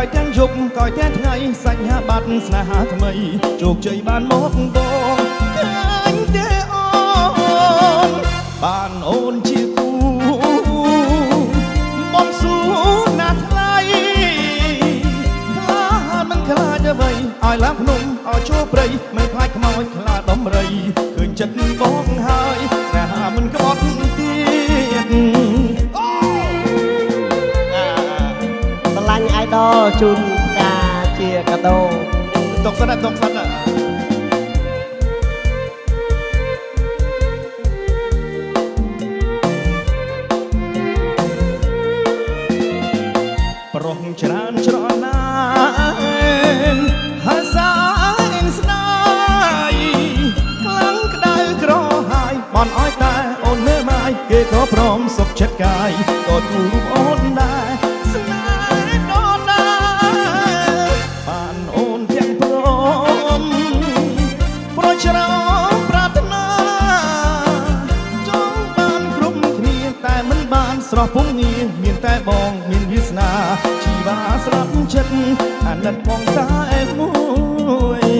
យទាំងយប់ក៏យទាំងថ្ងៃសញ្ញាបត្រស្នេហាថ្មីជោគជ័យបានមកបងឃើញទេអូនបានអូនជាគូបំស៊ូណាស់ថ្លៃខ្លាចមិនខ្លាចអ្វីឲ្យឡើងភ្នំឲ្យចូលព្រៃមិនខ្លាចខ្មោចខ្លាចដំរីឃើញចិត្តបងហើយស្នេហាមិនក្បត់ទៀតស្រឡាញ់អាយដលជូនផ្កាជាកាដូទុកសិនទុកសិនប្រុសច្រើនច្រណណាហើយសាយស្នាយខ្លាំងក្តៅក្រហាយបន់ឲ្យតែអូននៅម៉ាយគេក៏ព្រមសុខចិត្តកាយក៏ទូរូបអូនដែរស្នេហ៍ក៏ដែរបានអូនទាំងព្រមប្រច្រំប្រាថ្នាចង់បានគ្រប់គ្នាតែមិនបានស្រស់ពុំងារមានតែបងមានវាសនាជីវ៉ាស្រាប់ចិត្តអាណិតបងតែមួយ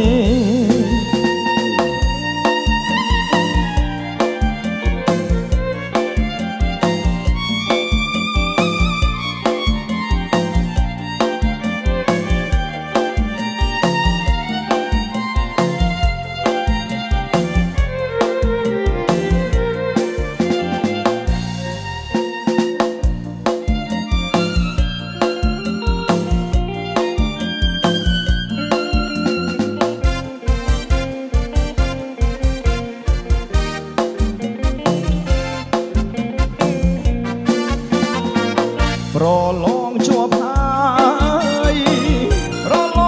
ប្រឡងជាប់ហើយប្រឡ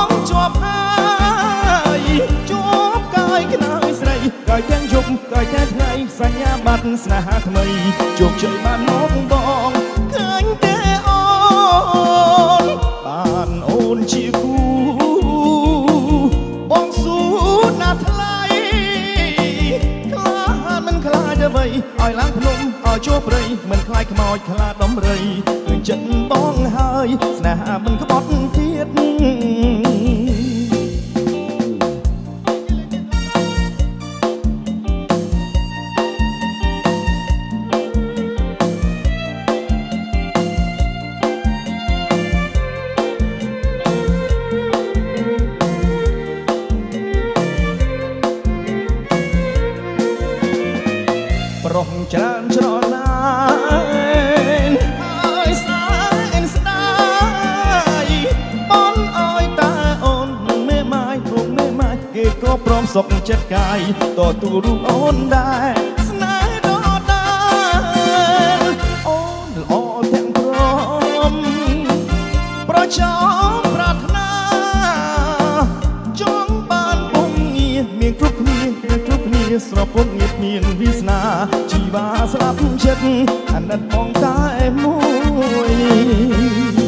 ងជាប់ហើយជាប់កាយក្នើយស្រីកាយទាំងយប់កាយទាំងថ្ងៃសញ្ញាបត្រស្នេហាថ្មីជោគជ័យបានមកបងឃើញទេអូនបានអូនជាគូបងស៊ូណាស់ថ្លៃខ្លាចមិនខ្លាចអ្វីឲ្យឡើងភ្នំឲ្យចូលព្រៃមិនខ្លាចខ្មោចខ្លាចដំរីឃើញចិត្តបងហើយស្នេហាមិនក្បត់ទៀតប្រុសច្រើនច្រណណាហើយស្អាតស្ដាយបន់ឲ្យតែអូនមេម៉ាយព្រមមេម៉ាយគេក៏ព្រមសុខចិត្តកាយតទូរូបអូនដែរស្នេហ៍ដល់ដែរអូនល្អទាំងព្រមប្រចាំប្រាថ្នាចង់បានពុំងារមានគ្រប់គ្នាស្រពំងារមានវាសនាជីវ៉ាស្លាប់ចិត្តអាណិតបងតែមួយ